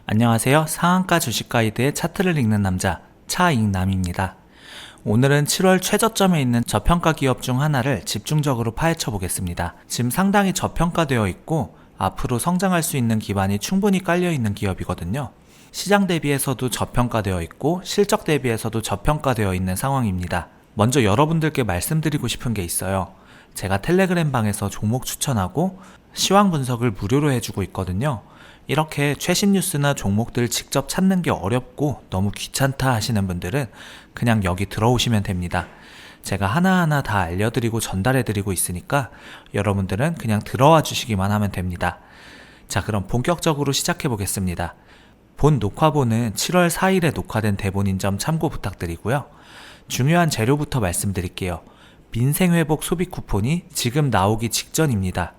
안녕하세요. 상한가 주식 가이드의 차트를 읽는 남자 차익남입니다. 오늘은 7월 최저점에 있는 저평가 기업 중 하나를 집중적으로 파헤쳐 보겠습니다. 지금 상당히 저평가되어 있고 앞으로 성장할 수 있는 기반이 충분히 깔려 있는 기업이거든요. 시장 대비해서도 저평가되어 있고 실적 대비해서도 저평가되어 있는 상황입니다. 먼저 여러분들께 말씀드리고 싶은 게 있어요. 제가 텔레그램 방에서 종목 추천하고 시황 분석을 무료로 해주고 있거든요. 이렇게 최신 뉴스나 종목들 직접 찾는 게 어렵고 너무 귀찮다 하시는 분들은 그냥 여기 들어오시면 됩니다. 제가 하나하나 다 알려드리고 전달해드리고 있으니까 여러분들은 그냥 들어와 주시기만 하면 됩니다. 자, 그럼 본격적으로 시작해 보겠습니다. 본 녹화본은 7월 4일에 녹화된 대본인 점 참고 부탁드리고요. 중요한 재료부터 말씀드릴게요. 민생회복 소비 쿠폰이 지금 나오기 직전입니다.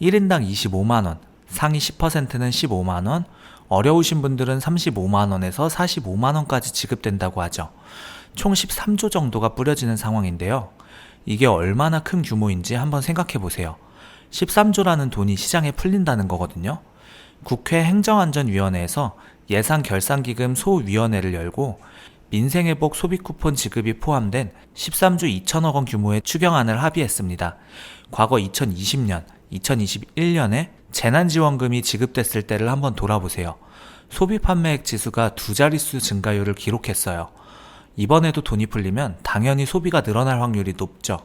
1인당 25만원, 상위 10%는 15만원, 어려우신 분들은 35만원에서 45만원까지 지급된다고 하죠. 총 13조 정도가 뿌려지는 상황인데요. 이게 얼마나 큰 규모인지 한번 생각해 보세요. 13조라는 돈이 시장에 풀린다는 거거든요. 국회 행정안전위원회에서 예산결산기금 소위원회를 열고 민생회복 소비쿠폰 지급이 포함된 13조 2천억 원 규모의 추경안을 합의했습니다. 과거 2020년, 2021년에 재난지원금이 지급됐을 때를 한번 돌아보세요. 소비판매액 지수가 두 자릿수 증가율을 기록했어요. 이번에도 돈이 풀리면 당연히 소비가 늘어날 확률이 높죠.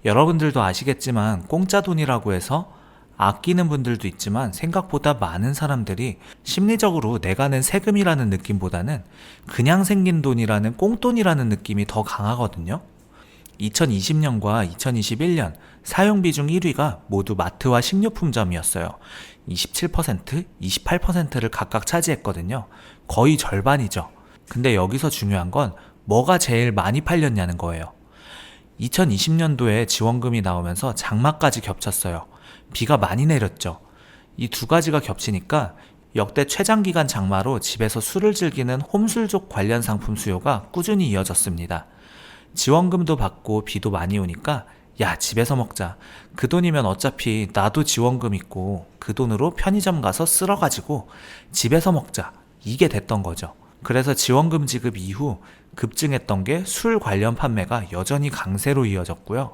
여러분들도 아시겠지만 공짜 돈이라고 해서 아끼는 분들도 있지만 생각보다 많은 사람들이 심리적으로 내가 낸 세금이라는 느낌보다는 그냥 생긴 돈이라는 꽁돈이라는 느낌이 더 강하거든요. 2020년과 2021년 사용비중 1위가 모두 마트와 식료품점이었어요. 27%, 28%를 각각 차지했거든요. 거의 절반이죠. 근데 여기서 중요한 건 뭐가 제일 많이 팔렸냐는 거예요. 2020년도에 지원금이 나오면서 장마까지 겹쳤어요. 비가 많이 내렸죠. 이 두 가지가 겹치니까 역대 최장기간 장마로 집에서 술을 즐기는 홈술족 관련 상품 수요가 꾸준히 이어졌습니다. 지원금도 받고 비도 많이 오니까 야, 집에서 먹자. 그 돈이면 어차피 나도 지원금 있고 그 돈으로 편의점 가서 쓸어가지고 집에서 먹자. 이게 됐던 거죠. 그래서 지원금 지급 이후 급증했던 게 술 관련 판매가 여전히 강세로 이어졌고요.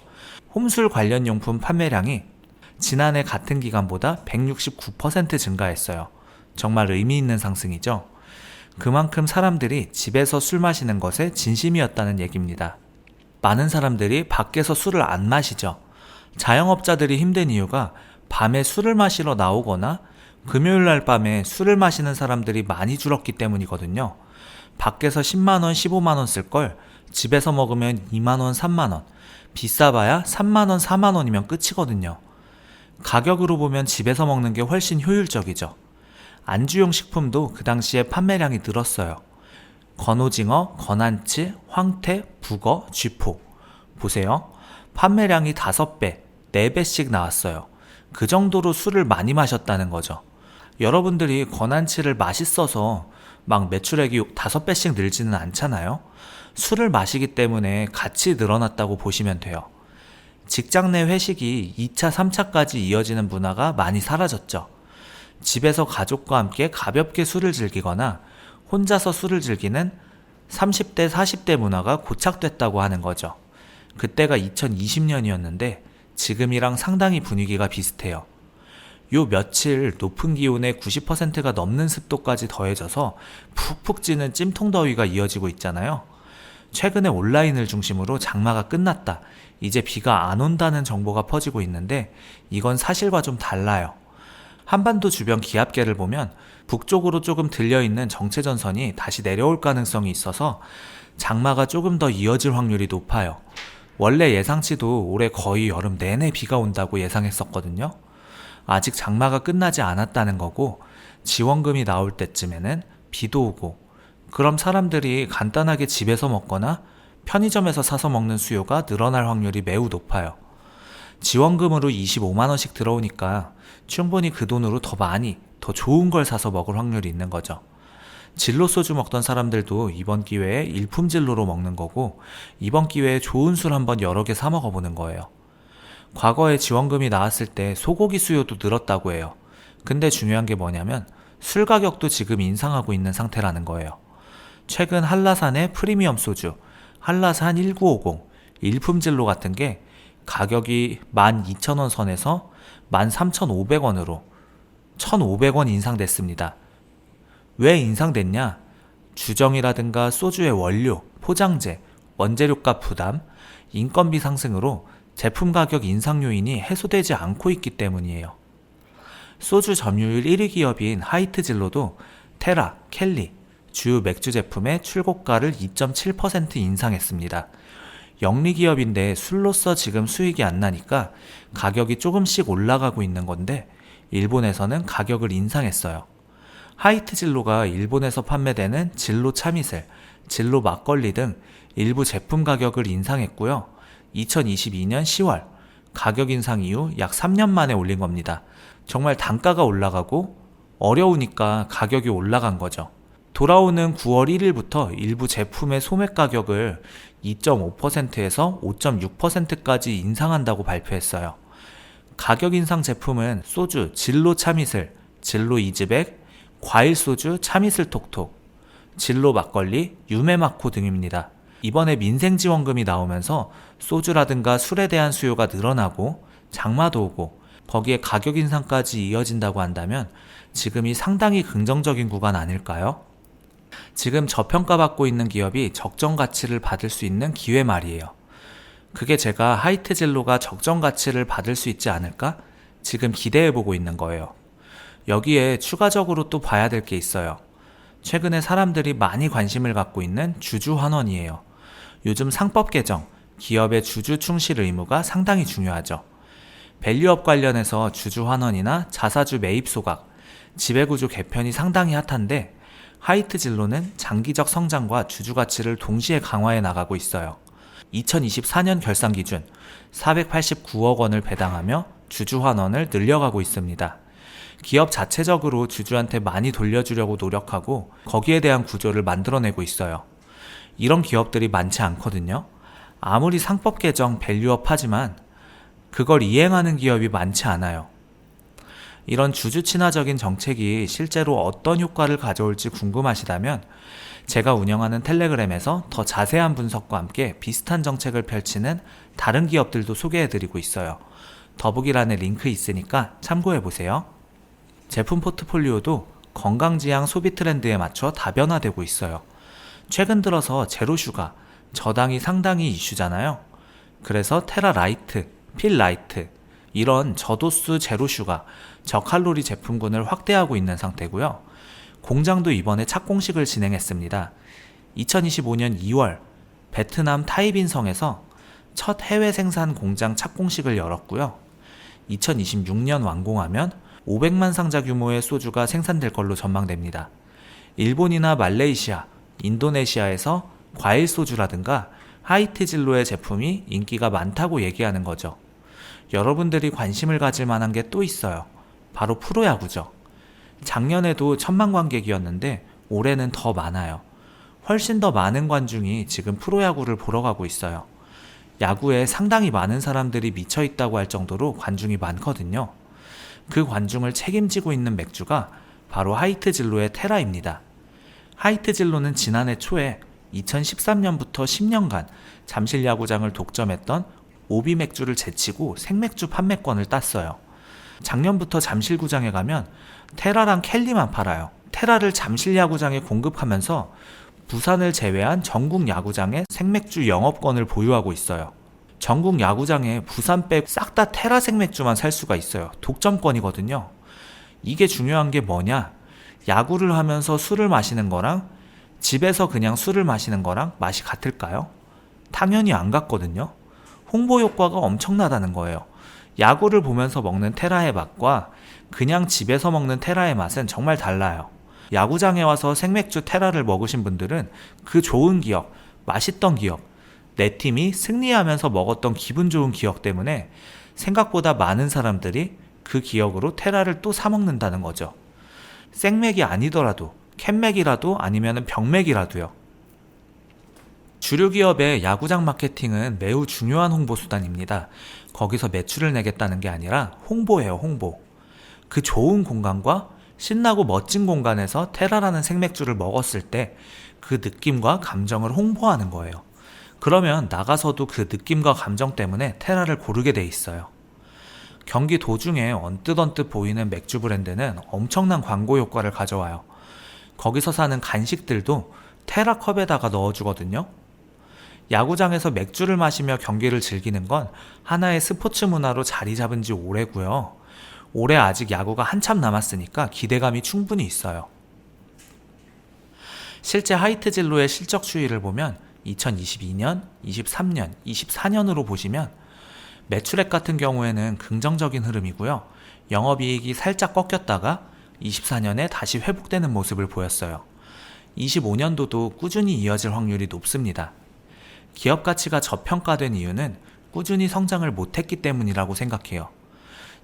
홈술 관련 용품 판매량이 지난해 같은 기간보다 169% 증가했어요. 정말 의미 있는 상승이죠. 그만큼 사람들이 집에서 술 마시는 것에 진심이었다는 얘기입니다. 많은 사람들이 밖에서 술을 안 마시죠. 자영업자들이 힘든 이유가 밤에 술을 마시러 나오거나 금요일날 밤에 술을 마시는 사람들이 많이 줄었기 때문이거든요. 밖에서 10만원, 15만원 쓸 걸 집에서 먹으면 2만원, 3만원, 비싸봐야 3만원, 4만원이면 끝이거든요. 가격으로 보면 집에서 먹는 게 훨씬 효율적이죠. 안주용 식품도 그 당시에 판매량이 늘었어요. 건오징어, 건안치, 황태, 북어, 쥐포. 보세요. 판매량이 5배, 4배씩 나왔어요. 그 정도로 술을 많이 마셨다는 거죠. 여러분들이 건안치를 맛있어서 막 매출액이 5배씩 늘지는 않잖아요. 술을 마시기 때문에 같이 늘어났다고 보시면 돼요. 직장 내 회식이 2차, 3차까지 이어지는 문화가 많이 사라졌죠. 집에서 가족과 함께 가볍게 술을 즐기거나 혼자서 술을 즐기는 30대, 40대 문화가 고착됐다고 하는 거죠. 그때가 2020년이었는데 지금이랑 상당히 분위기가 비슷해요. 요 며칠 높은 기온에 90%가 넘는 습도까지 더해져서 푹푹 찌는 찜통더위가 이어지고 있잖아요. 최근에 온라인을 중심으로 장마가 끝났다. 이제 비가 안 온다는 정보가 퍼지고 있는데 이건 사실과 좀 달라요. 한반도 주변 기압계를 보면 북쪽으로 조금 들려있는 정체전선이 다시 내려올 가능성이 있어서 장마가 조금 더 이어질 확률이 높아요. 원래 예상치도 올해 거의 여름 내내 비가 온다고 예상했었거든요. 아직 장마가 끝나지 않았다는 거고 지원금이 나올 때쯤에는 비도 오고 그럼 사람들이 간단하게 집에서 먹거나 편의점에서 사서 먹는 수요가 늘어날 확률이 매우 높아요. 지원금으로 25만원씩 들어오니까 충분히 그 돈으로 더 많이, 더 좋은 걸 사서 먹을 확률이 있는 거죠. 진로 소주 먹던 사람들도 이번 기회에 일품 진로로 먹는 거고 이번 기회에 좋은 술 한번 여러 개 사 먹어보는 거예요. 과거에 지원금이 나왔을 때 소고기 수요도 늘었다고 해요. 근데 중요한 게 뭐냐면 술 가격도 지금 인상하고 있는 상태라는 거예요. 최근 한라산의 프리미엄 소주, 한라산 1950, 일품진로 같은 게 가격이 12,000원 선에서 13,500원으로 1,500원 인상됐습니다. 왜 인상됐냐? 주정이라든가 소주의 원료, 포장재, 원재료값 부담, 인건비 상승으로 제품 가격 인상 요인이 해소되지 않고 있기 때문이에요. 소주 점유율 1위 기업인 하이트진로도 테라, 켈리, 주요 맥주 제품의 출고가를 2.7% 인상했습니다. 영리 기업인데 술로서 지금 수익이 안 나니까 가격이 조금씩 올라가고 있는 건데 일본에서는 가격을 인상했어요. 하이트 진로가 일본에서 판매되는 진로 참이슬, 진로 막걸리 등 일부 제품 가격을 인상했고요. 2022년 10월 가격 인상 이후 약 3년 만에 올린 겁니다. 정말 단가가 올라가고 어려우니까 가격이 올라간 거죠. 돌아오는 9월 1일부터 일부 제품의 소매 가격을 2.5%에서 5.6%까지 인상한다고 발표했어요. 가격 인상 제품은 소주, 진로 참이슬, 진로 이즈백, 과일 소주, 참이슬 톡톡, 진로 막걸리, 유메마코 등입니다. 이번에 민생지원금이 나오면서 소주라든가 술에 대한 수요가 늘어나고 장마도 오고 거기에 가격 인상까지 이어진다고 한다면 지금이 상당히 긍정적인 구간 아닐까요? 지금 저평가받고 있는 기업이 적정 가치를 받을 수 있는 기회 말이에요. 그게 제가 하이트진로가 적정 가치를 받을 수 있지 않을까? 지금 기대해보고 있는 거예요. 여기에 추가적으로 또 봐야 될 게 있어요. 최근에 사람들이 많이 관심을 갖고 있는 주주환원이에요. 요즘 상법 개정, 기업의 주주 충실 의무가 상당히 중요하죠. 밸류업 관련해서 주주환원이나 자사주 매입 소각, 지배구조 개편이 상당히 핫한데 하이트진로는 장기적 성장과 주주 가치를 동시에 강화해 나가고 있어요. 2024년 결산 기준 489억 원을 배당하며 주주 환원을 늘려가고 있습니다. 기업 자체적으로 주주한테 많이 돌려주려고 노력하고 거기에 대한 구조를 만들어내고 있어요. 이런 기업들이 많지 않거든요. 아무리 상법 개정 밸류업 하지만 그걸 이행하는 기업이 많지 않아요. 이런 주주 친화적인 정책이 실제로 어떤 효과를 가져올지 궁금하시다면 제가 운영하는 텔레그램에서 더 자세한 분석과 함께 비슷한 정책을 펼치는 다른 기업들도 소개해드리고 있어요. 더보기란에 링크 있으니까 참고해보세요. 제품 포트폴리오도 건강지향 소비 트렌드에 맞춰 다변화되고 있어요. 최근 들어서 제로슈가, 저당이 상당히 이슈잖아요. 그래서 테라 라이트, 필 라이트, 이런 저도수 제로슈가, 저칼로리 제품군을 확대하고 있는 상태고요. 공장도 이번에 착공식을 진행했습니다. 2025년 2월 베트남 타이빈성에서 첫 해외 생산 공장 착공식을 열었고요. 2026년 완공하면 500만 상자 규모의 소주가 생산될 걸로 전망됩니다. 일본이나 말레이시아, 인도네시아에서 과일 소주라든가 하이트 진로의 제품이 인기가 많다고 얘기하는 거죠. 여러분들이 관심을 가질 만한 게 또 있어요. 바로 프로야구죠. 작년에도 1,000만 관객이었는데 올해는 더 많아요. 훨씬 더 많은 관중이 지금 프로야구를 보러 가고 있어요. 야구에 상당히 많은 사람들이 미쳐 있다고 할 정도로 관중이 많거든요. 그 관중을 책임지고 있는 맥주가 바로 하이트 진로의 테라입니다. 하이트 진로는 지난해 초에 2013년부터 10년간 잠실 야구장을 독점했던 오비 맥주를 제치고 생맥주 판매권을 땄어요. 작년부터 잠실구장에 가면 테라랑 켈리만 팔아요. 테라를 잠실 야구장에 공급하면서 부산을 제외한 전국 야구장에 생맥주 영업권을 보유하고 있어요. 전국 야구장에 부산 빼고 싹 다 테라 생맥주만 살 수가 있어요. 독점권이거든요. 이게 중요한 게 뭐냐? 야구를 하면서 술을 마시는 거랑 집에서 그냥 술을 마시는 거랑 맛이 같을까요? 당연히 안 같거든요. 홍보 효과가 엄청나다는 거예요. 야구를 보면서 먹는 테라의 맛과 그냥 집에서 먹는 테라의 맛은 정말 달라요. 야구장에 와서 생맥주 테라를 먹으신 분들은 그 좋은 기억, 맛있던 기억, 내 팀이 승리하면서 먹었던 기분 좋은 기억 때문에 생각보다 많은 사람들이 그 기억으로 테라를 또 사 먹는다는 거죠. 생맥이 아니더라도 캔맥이라도 아니면 병맥이라도요. 주류 기업의 야구장 마케팅은 매우 중요한 홍보 수단입니다. 거기서 매출을 내겠다는 게 아니라 홍보예요, 홍보. 그 좋은 공간과 신나고 멋진 공간에서 테라라는 생맥주를 먹었을 때 그 느낌과 감정을 홍보하는 거예요. 그러면 나가서도 그 느낌과 감정 때문에 테라를 고르게 돼 있어요. 경기 도중에 언뜻 보이는 맥주 브랜드는 엄청난 광고 효과를 가져와요. 거기서 사는 간식들도 테라 컵에다가 넣어주거든요. 야구장에서 맥주를 마시며 경기를 즐기는 건 하나의 스포츠 문화로 자리 잡은 지 오래고요. 올해 아직 야구가 한참 남았으니까 기대감이 충분히 있어요. 실제 하이트 진로의 실적 추이를 보면 2022년, 23년, 24년으로 보시면 매출액 같은 경우에는 긍정적인 흐름이고요. 영업이익이 살짝 꺾였다가 24년에 다시 회복되는 모습을 보였어요. 25년도도 꾸준히 이어질 확률이 높습니다. 기업 가치가 저평가된 이유는 꾸준히 성장을 못했기 때문이라고 생각해요.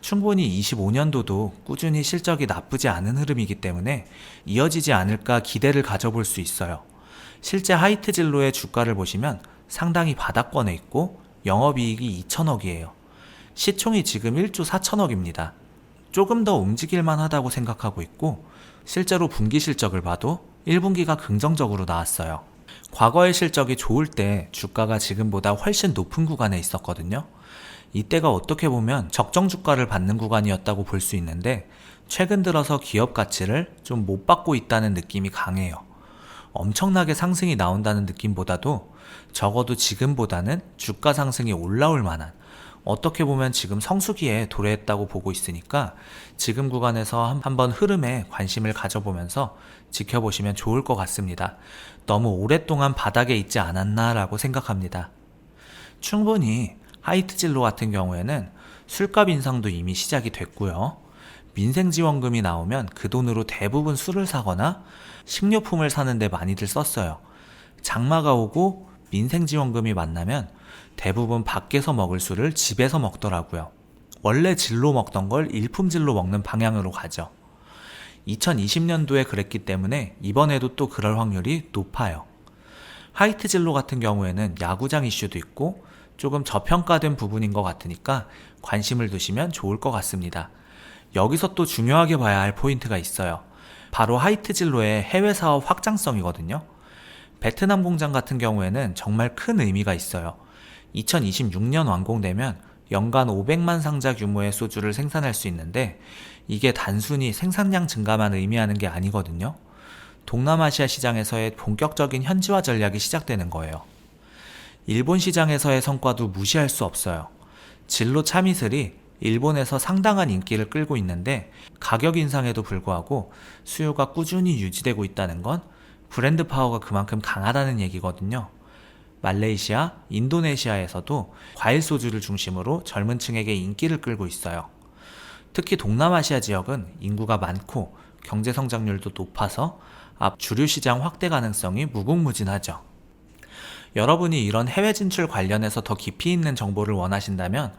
충분히 25년도도 꾸준히 실적이 나쁘지 않은 흐름이기 때문에 이어지지 않을까 기대를 가져볼 수 있어요. 실제 하이트 진로의 주가를 보시면 상당히 바닥권에 있고 영업이익이 2천억이에요. 시총이 지금 1조 4천억입니다. 조금 더 움직일만 하다고 생각하고 있고 실제로 분기 실적을 봐도 1분기가 긍정적으로 나왔어요. 과거의 실적이 좋을 때 주가가 지금보다 훨씬 높은 구간에 있었거든요. 이때가 어떻게 보면 적정 주가를 받는 구간이었다고 볼 수 있는데 최근 들어서 기업 가치를 좀 못 받고 있다는 느낌이 강해요. 엄청나게 상승이 나온다는 느낌보다도 적어도 지금보다는 주가 상승이 올라올 만한, 어떻게 보면 지금 성수기에 도래했다고 보고 있으니까 지금 구간에서 한번 흐름에 관심을 가져보면서 지켜보시면 좋을 것 같습니다. 너무 오랫동안 바닥에 있지 않았나 라고 생각합니다. 충분히 하이트 진로 같은 경우에는 술값 인상도 이미 시작이 됐고요. 민생지원금이 나오면 그 돈으로 대부분 술을 사거나 식료품을 사는데 많이들 썼어요. 장마가 오고 민생지원금이 만나면 대부분 밖에서 먹을 술을 집에서 먹더라고요. 원래 진로 먹던 걸 일품진로 먹는 방향으로 가죠. 2020년도에 그랬기 때문에 이번에도 또 그럴 확률이 높아요. 하이트 진로 같은 경우에는 야구장 이슈도 있고 조금 저평가된 부분인 것 같으니까 관심을 두시면 좋을 것 같습니다. 여기서 또 중요하게 봐야 할 포인트가 있어요. 바로 하이트 진로의 해외 사업 확장성이거든요. 베트남 공장 같은 경우에는 정말 큰 의미가 있어요. 2026년 완공되면 연간 500만 상자 규모의 소주를 생산할 수 있는데 이게 단순히 생산량 증가만 의미하는 게 아니거든요. 동남아시아 시장에서의 본격적인 현지화 전략이 시작되는 거예요. 일본 시장에서의 성과도 무시할 수 없어요. 진로 참이슬이 일본에서 상당한 인기를 끌고 있는데 가격 인상에도 불구하고 수요가 꾸준히 유지되고 있다는 건 브랜드 파워가 그만큼 강하다는 얘기거든요. 말레이시아, 인도네시아에서도 과일 소주를 중심으로 젊은 층에게 인기를 끌고 있어요. 특히 동남아시아 지역은 인구가 많고 경제 성장률도 높아서 앞 주류 시장 확대 가능성이 무궁무진하죠. 여러분이 이런 해외 진출 관련해서 더 깊이 있는 정보를 원하신다면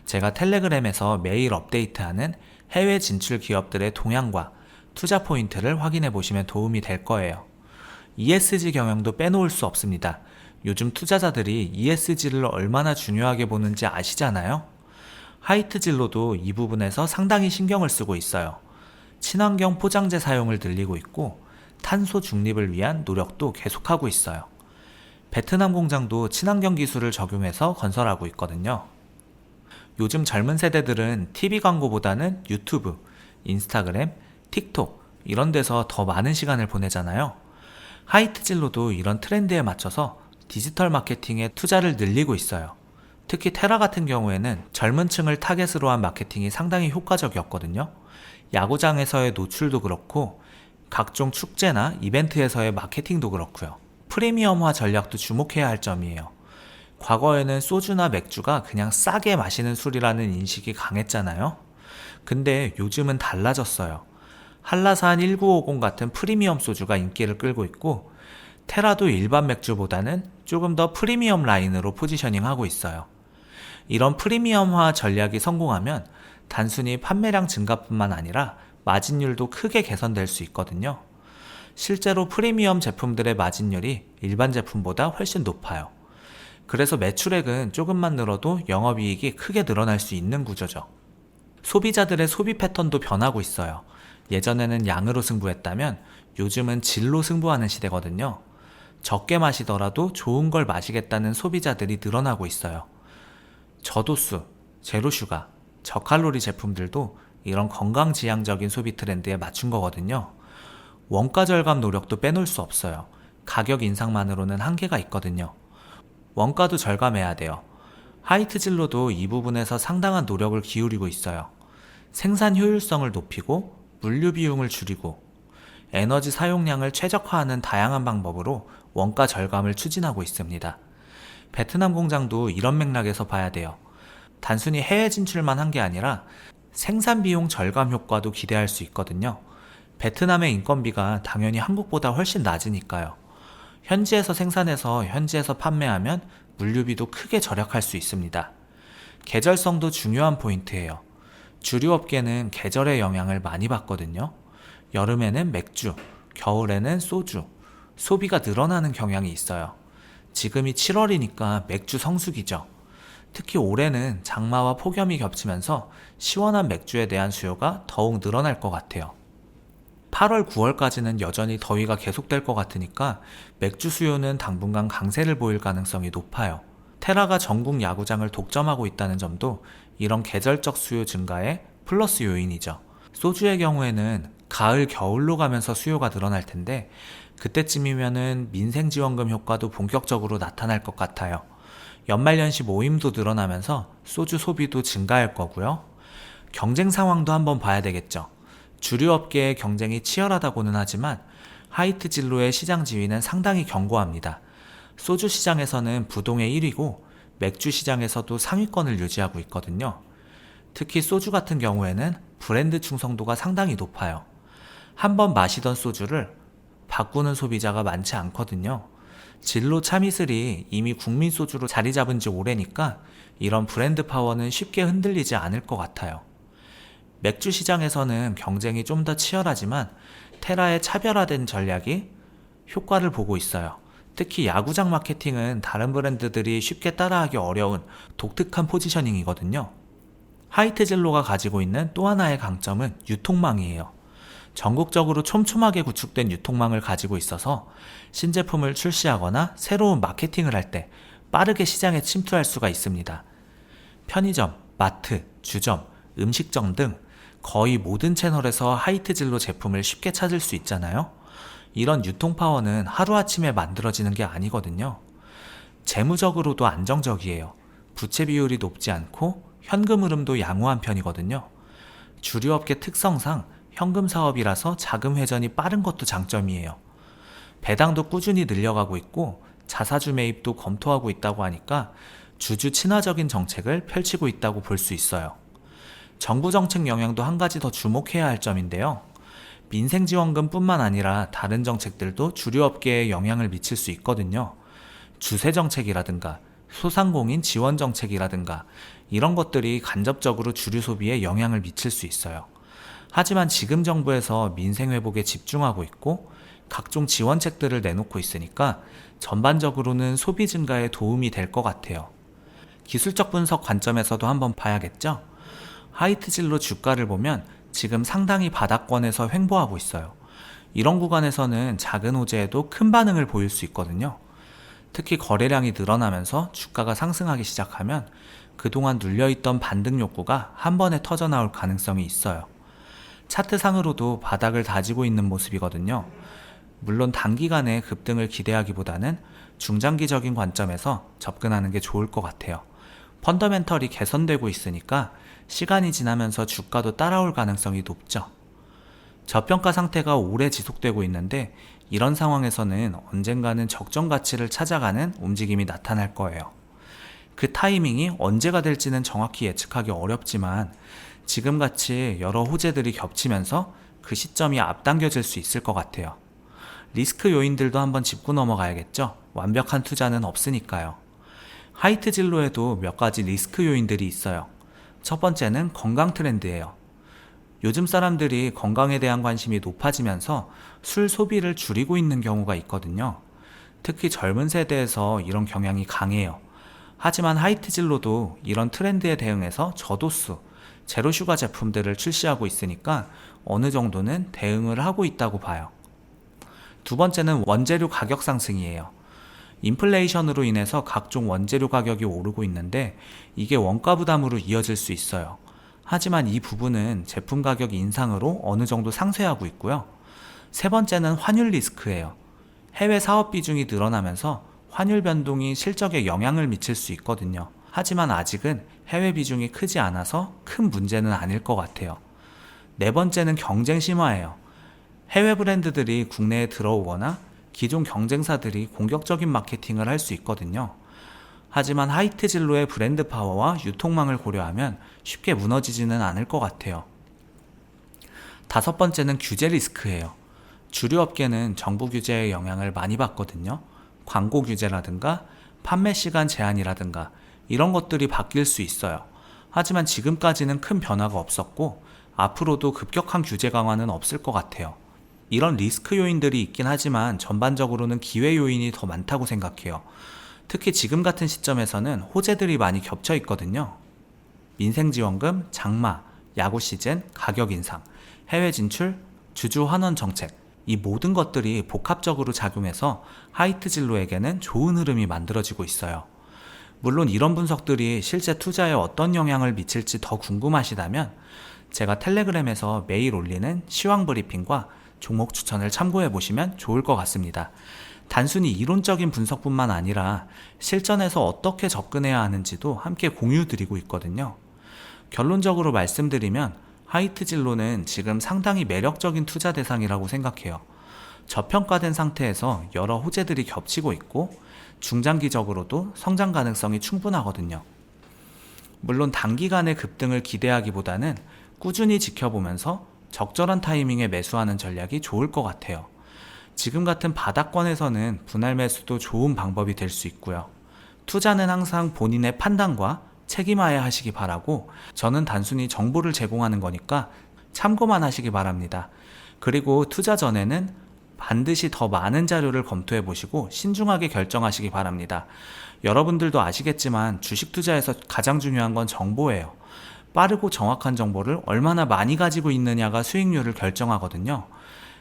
제가 텔레그램에서 매일 업데이트하는 해외 진출 기업들의 동향과 투자 포인트를 확인해 보시면 도움이 될 거예요. ESG 경영도 빼놓을 수 없습니다. 요즘 투자자들이 ESG를 얼마나 중요하게 보는지 아시잖아요? 하이트 진로도 이 부분에서 상당히 신경을 쓰고 있어요. 친환경 포장재 사용을 늘리고 있고 탄소 중립을 위한 노력도 계속하고 있어요. 베트남 공장도 친환경 기술을 적용해서 건설하고 있거든요. 요즘 젊은 세대들은 TV 광고보다는 유튜브, 인스타그램, 틱톡 이런 데서 더 많은 시간을 보내잖아요. 하이트 진로도 이런 트렌드에 맞춰서 디지털 마케팅에 투자를 늘리고 있어요. 특히 테라 같은 경우에는 젊은 층을 타겟으로 한 마케팅이 상당히 효과적이었거든요. 야구장에서의 노출도 그렇고 각종 축제나 이벤트에서의 마케팅도 그렇고요. 프리미엄화 전략도 주목해야 할 점이에요. 과거에는 소주나 맥주가 그냥 싸게 마시는 술이라는 인식이 강했잖아요. 근데 요즘은 달라졌어요. 한라산 1950 같은 프리미엄 소주가 인기를 끌고 있고 테라도 일반 맥주보다는 조금 더 프리미엄 라인으로 포지셔닝하고 있어요. 이런 프리미엄화 전략이 성공하면 단순히 판매량 증가뿐만 아니라 마진율도 크게 개선될 수 있거든요. 실제로 프리미엄 제품들의 마진율이 일반 제품보다 훨씬 높아요. 그래서 매출액은 조금만 늘어도 영업이익이 크게 늘어날 수 있는 구조죠. 소비자들의 소비 패턴도 변하고 있어요. 예전에는 양으로 승부했다면 요즘은 질로 승부하는 시대거든요. 적게 마시더라도 좋은 걸 마시겠다는 소비자들이 늘어나고 있어요. 저도수, 제로슈가, 저칼로리 제품들도 이런 건강지향적인 소비 트렌드에 맞춘 거거든요. 원가 절감 노력도 빼놓을 수 없어요. 가격 인상만으로는 한계가 있거든요. 원가도 절감해야 돼요. 하이트진로도 이 부분에서 상당한 노력을 기울이고 있어요. 생산 효율성을 높이고 물류 비용을 줄이고 에너지 사용량을 최적화하는 다양한 방법으로 원가 절감을 추진하고 있습니다. 베트남 공장도 이런 맥락에서 봐야 돼요. 단순히 해외 진출만 한 게 아니라 생산 비용 절감 효과도 기대할 수 있거든요. 베트남의 인건비가 당연히 한국보다 훨씬 낮으니까요. 현지에서 생산해서 현지에서 판매하면 물류비도 크게 절약할 수 있습니다. 계절성도 중요한 포인트예요. 주류업계는 계절의 영향을 많이 받거든요. 여름에는 맥주, 겨울에는 소주, 소비가 늘어나는 경향이 있어요. 지금이 7월이니까 맥주 성수기죠. 특히 올해는 장마와 폭염이 겹치면서 시원한 맥주에 대한 수요가 더욱 늘어날 것 같아요. 8월, 9월까지는 여전히 더위가 계속될 것 같으니까 맥주 수요는 당분간 강세를 보일 가능성이 높아요. 테라가 전국 야구장을 독점하고 있다는 점도 이런 계절적 수요 증가의 플러스 요인이죠. 소주의 경우에는 가을, 겨울로 가면서 수요가 늘어날 텐데 그때쯤이면은 민생지원금 효과도 본격적으로 나타날 것 같아요. 연말연시 모임도 늘어나면서 소주 소비도 증가할 거고요. 경쟁 상황도 한번 봐야 되겠죠. 주류업계의 경쟁이 치열하다고는 하지만 하이트 진로의 시장 지위는 상당히 견고합니다. 소주 시장에서는 부동의 1위고 맥주 시장에서도 상위권을 유지하고 있거든요. 특히 소주 같은 경우에는 브랜드 충성도가 상당히 높아요. 한번 마시던 소주를 바꾸는 소비자가 많지 않거든요. 진로 참이슬이 이미 국민 소주로 자리 잡은 지 오래니까 이런 브랜드 파워는 쉽게 흔들리지 않을 것 같아요. 맥주 시장에서는 경쟁이 좀 더 치열하지만 테라의 차별화된 전략이 효과를 보고 있어요. 특히 야구장 마케팅은 다른 브랜드들이 쉽게 따라하기 어려운 독특한 포지셔닝이거든요. 하이트진로가 가지고 있는 또 하나의 강점은 유통망이에요. 전국적으로 촘촘하게 구축된 유통망을 가지고 있어서 신제품을 출시하거나 새로운 마케팅을 할 때 빠르게 시장에 침투할 수가 있습니다. 편의점, 마트, 주점, 음식점 등 거의 모든 채널에서 하이트진로 제품을 쉽게 찾을 수 있잖아요. 이런 유통 파워는 하루아침에 만들어지는 게 아니거든요. 재무적으로도 안정적이에요. 부채 비율이 높지 않고 현금 흐름도 양호한 편이거든요. 주류업계 특성상 현금 사업이라서 자금 회전이 빠른 것도 장점이에요. 배당도 꾸준히 늘려가고 있고 자사주 매입도 검토하고 있다고 하니까 주주 친화적인 정책을 펼치고 있다고 볼 수 있어요. 정부 정책 영향도 한 가지 더 주목해야 할 점인데요. 민생지원금뿐만 아니라 다른 정책들도 주류업계에 영향을 미칠 수 있거든요. 주세정책이라든가 소상공인 지원정책이라든가 이런 것들이 간접적으로 주류 소비에 영향을 미칠 수 있어요. 하지만 지금 정부에서 민생 회복에 집중하고 있고 각종 지원책들을 내놓고 있으니까 전반적으로는 소비 증가에 도움이 될 것 같아요. 기술적 분석 관점에서도 한번 봐야겠죠? 하이트진로 주가를 보면 지금 상당히 바닥권에서 횡보하고 있어요. 이런 구간에서는 작은 호재에도 큰 반응을 보일 수 있거든요. 특히 거래량이 늘어나면서 주가가 상승하기 시작하면 그동안 눌려있던 반등 욕구가 한 번에 터져나올 가능성이 있어요. 차트상으로도 바닥을 다지고 있는 모습이거든요. 물론 단기간에 급등을 기대하기보다는 중장기적인 관점에서 접근하는 게 좋을 것 같아요. 펀더멘털이 개선되고 있으니까 시간이 지나면서 주가도 따라올 가능성이 높죠. 저평가 상태가 오래 지속되고 있는데 이런 상황에서는 언젠가는 적정 가치를 찾아가는 움직임이 나타날 거예요. 그 타이밍이 언제가 될지는 정확히 예측하기 어렵지만 지금같이 여러 호재들이 겹치면서 그 시점이 앞당겨질 수 있을 것 같아요. 리스크 요인들도 한번 짚고 넘어가야겠죠. 완벽한 투자는 없으니까요. 하이트 진로에도 몇 가지 리스크 요인들이 있어요. 첫 번째는 건강 트렌드예요. 요즘 사람들이 건강에 대한 관심이 높아지면서 술 소비를 줄이고 있는 경우가 있거든요. 특히 젊은 세대에서 이런 경향이 강해요. 하지만 하이트 진로도 이런 트렌드에 대응해서 저도수, 제로슈가 제품들을 출시하고 있으니까 어느 정도는 대응을 하고 있다고 봐요. 두 번째는 원재료 가격 상승이에요. 인플레이션으로 인해서 각종 원재료 가격이 오르고 있는데 이게 원가 부담으로 이어질 수 있어요. 하지만 이 부분은 제품 가격 인상으로 어느 정도 상쇄하고 있고요. 세 번째는 환율 리스크예요. 해외 사업 비중이 늘어나면서 환율 변동이 실적에 영향을 미칠 수 있거든요. 하지만 아직은 해외 비중이 크지 않아서 큰 문제는 아닐 것 같아요. 네 번째는 경쟁 심화예요. 해외 브랜드들이 국내에 들어오거나 기존 경쟁사들이 공격적인 마케팅을 할 수 있거든요. 하지만 하이트 진로의 브랜드 파워와 유통망을 고려하면 쉽게 무너지지는 않을 것 같아요. 다섯 번째는 규제 리스크예요. 주류 업계는 정부 규제의 영향을 많이 받거든요. 광고 규제라든가 판매 시간 제한이라든가 이런 것들이 바뀔 수 있어요. 하지만 지금까지는 큰 변화가 없었고 앞으로도 급격한 규제 강화는 없을 것 같아요. 이런 리스크 요인들이 있긴 하지만 전반적으로는 기회 요인이 더 많다고 생각해요. 특히 지금 같은 시점에서는 호재들이 많이 겹쳐 있거든요. 민생지원금, 장마, 야구 시즌, 가격 인상, 해외 진출, 주주 환원 정책, 이 모든 것들이 복합적으로 작용해서 하이트 진로에게는 좋은 흐름이 만들어지고 있어요. 물론 이런 분석들이 실제 투자에 어떤 영향을 미칠지 더 궁금하시다면 제가 텔레그램에서 매일 올리는 시황 브리핑과 종목 추천을 참고해 보시면 좋을 것 같습니다. 단순히 이론적인 분석뿐만 아니라 실전에서 어떻게 접근해야 하는지도 함께 공유드리고 있거든요. 결론적으로 말씀드리면 하이트 진로는 지금 상당히 매력적인 투자 대상이라고 생각해요. 저평가된 상태에서 여러 호재들이 겹치고 있고 중장기적으로도 성장 가능성이 충분하거든요. 물론 단기간의 급등을 기대하기보다는 꾸준히 지켜보면서 적절한 타이밍에 매수하는 전략이 좋을 것 같아요. 지금 같은 바닥권에서는 분할 매수도 좋은 방법이 될 수 있고요. 투자는 항상 본인의 판단과 책임하에 하시기 바라고 저는 단순히 정보를 제공하는 거니까 참고만 하시기 바랍니다. 그리고 투자 전에는 반드시 더 많은 자료를 검토해 보시고 신중하게 결정하시기 바랍니다. 여러분들도 아시겠지만 주식 투자에서 가장 중요한 건 정보예요. 빠르고 정확한 정보를 얼마나 많이 가지고 있느냐가 수익률을 결정하거든요.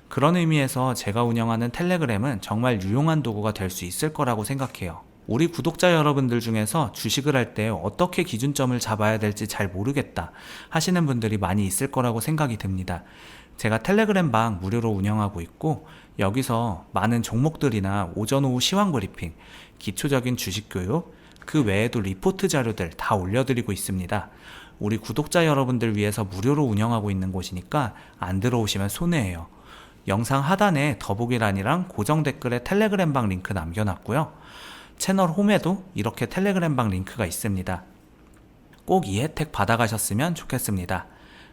그런 의미에서 제가 운영하는 텔레그램은 정말 유용한 도구가 될 수 있을 거라고 생각해요. 우리 구독자 여러분들 중에서 주식을 할 때 어떻게 기준점을 잡아야 될지 잘 모르겠다 하시는 분들이 많이 있을 거라고 생각이 듭니다. 제가 텔레그램 방 무료로 운영하고 있고 여기서 많은 종목들이나 오전 오후 시황 브리핑, 기초적인 주식 교육, 그 외에도 리포트 자료들 다 올려드리고 있습니다. 우리 구독자 여러분들 위해서 무료로 운영하고 있는 곳이니까 안 들어오시면 손해예요. 영상 하단에 더보기란이랑 고정 댓글에 텔레그램 방 링크 남겨놨고요. 채널 홈에도 이렇게 텔레그램 방 링크가 있습니다. 꼭 이 혜택 받아가셨으면 좋겠습니다.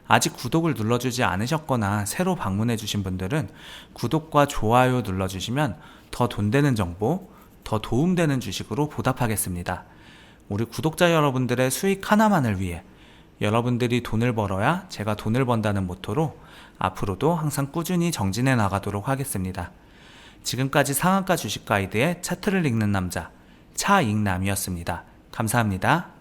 아직 구독을 눌러주지 않으셨거나 새로 방문해주신 분들은 구독과 좋아요 눌러주시면 더 돈 되는 정보, 더 도움되는 주식으로 보답하겠습니다. 우리 구독자 여러분들의 수익 하나만을 위해 여러분들이 돈을 벌어야 제가 돈을 번다는 모토로 앞으로도 항상 꾸준히 정진해 나가도록 하겠습니다. 지금까지 상한가 주식 가이드의 차트를 읽는 남자 차익남이었습니다. 감사합니다.